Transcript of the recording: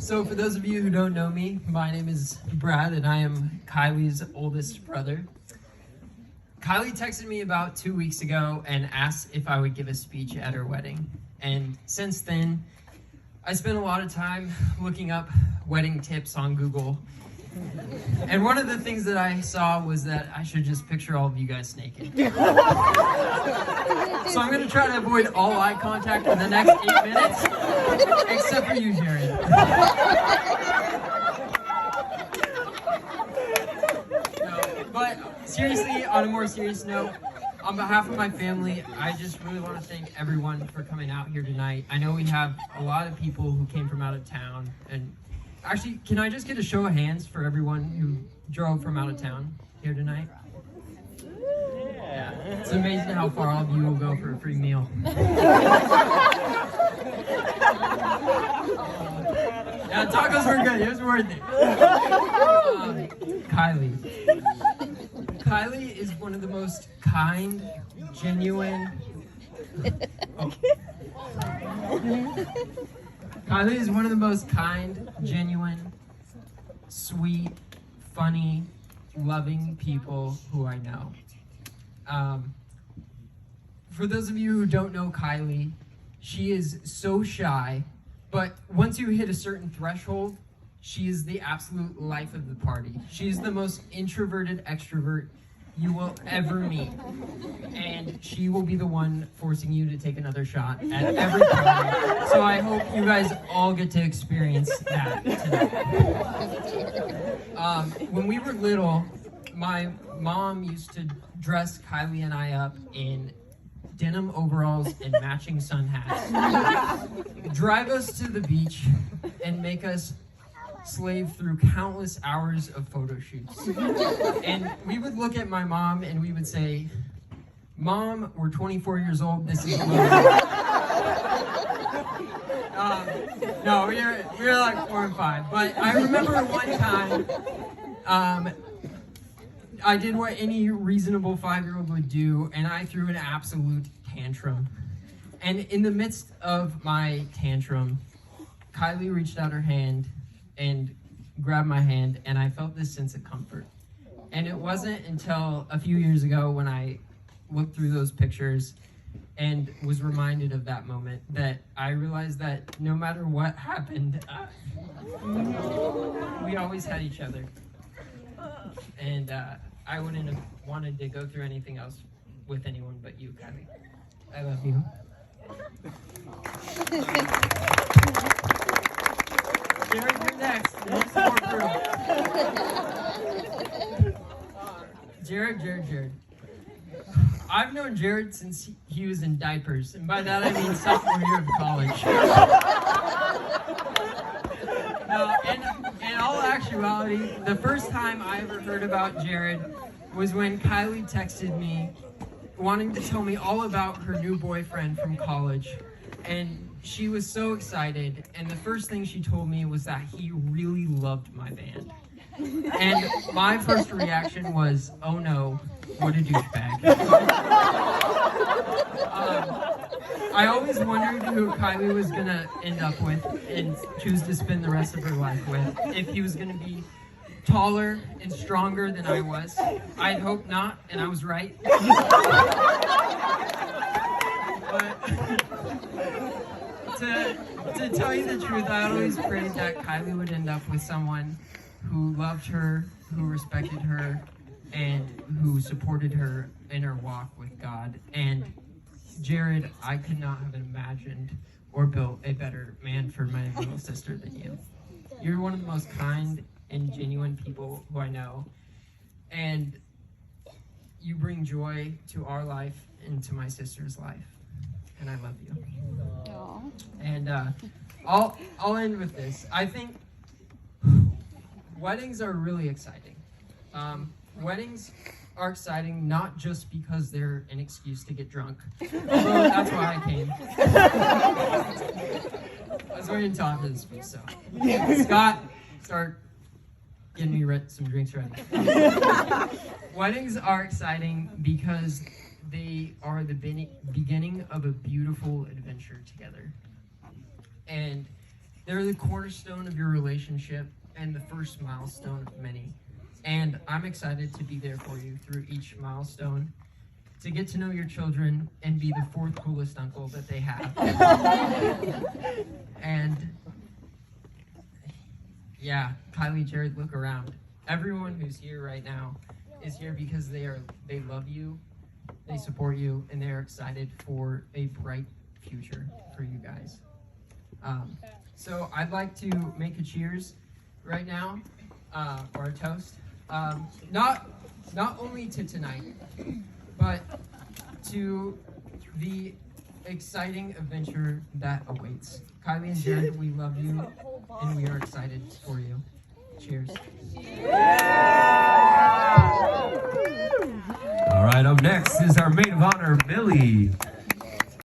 So for those of you who don't know me, my name is Brad and I am Kiley's oldest brother. Kiley texted me about 2 weeks ago and asked if I would give a speech at her wedding. And since then, I spent a lot of time looking up wedding tips on Google. And one of the things that I saw was that I should just picture all of you guys naked. So I'm going to try to avoid all eye contact for the next 8 minutes, except for you, Jared. No, but seriously, on a more serious note, on behalf of my family, I just really want to thank everyone for coming out here tonight. I know we have a lot of people who came from out of town, and actually, can I just get a show of hands for everyone who drove from out of town here tonight? Yeah, it's amazing how far all of you will go for a free meal. Yeah, tacos were good. It was worth it. Kiley. Kiley is one of the most kind, genuine. Kiley is one of the most kind, genuine, sweet, funny, loving people who I know. For those of you who don't know Kiley, she is so shy, but once you hit a certain threshold, she is the absolute life of the party. She's the most introverted extrovert you will ever meet. And she will be the one forcing you to take another shot at every party. So I hope you guys all get to experience that tonight. When we were little, my mom used to dress Kiley and I up in denim overalls and matching sun hats, drive us to the beach, and make us slave through countless hours of photo shoots. And we would look at my mom and we would say, "Mom, we're 24 years old, this is low." No, we were like 4 and 5. But I remember one time, I did what any reasonable 5-year-old would do, and I threw an absolute tantrum. And in the midst of my tantrum, Kiley reached out her hand and grabbed my hand, and I felt this sense of comfort. And it wasn't until a few years ago when I looked through those pictures and was reminded of that moment that I realized that no matter what happened, we always had each other. And I wouldn't have wanted to go through anything else with anyone but you, Kiley. I love you. Jared, you're next. There's more proof. Jared. I've known Jared since he was in diapers, and by that I mean sophomore year of college. No, in all actuality, the first time I ever heard about Jared was when Kiley texted me wanting to tell me all about her new boyfriend from college. And she was so excited, and the first thing she told me was that he really loved my band. And my first reaction was, oh no, what a douchebag. I always wondered who Kiley was gonna end up with and choose to spend the rest of her life with. If he was gonna be taller and stronger than I was. I'd hope not, and I was right. But to tell you the truth, I always prayed that Kiley would end up with someone who loved her, who respected her, and who supported her in her walk with God. And Jared, I could not have imagined or built a better man for my little sister than you. You're one of the most kind and genuine people who I know, and you bring joy to our life and to my sister's life, and I love you. Aww. And I'll end with this. I think weddings are really exciting. Weddings are exciting not just because they're an excuse to get drunk, although that's why I came. I was waiting until after the speech, so Scott, start getting me some drinks ready. Weddings are exciting because they are the beginning of a beautiful adventure together. And They're the cornerstone of your relationship and the first milestone of many. And I'm excited to be there for you through each milestone, to get to know your children and be the fourth coolest uncle that they have. And yeah, Kiley, Jared, look around. Everyone who's here right now is here because they love you, they support you, and they're excited for a bright future for you guys. So I'd like to make a cheers right now, or a toast. Not only to tonight, but to the exciting adventure that awaits. Kiley and Jared, we love you, and we are excited for you. Cheers. All right, up next is our maid of honor, Millie.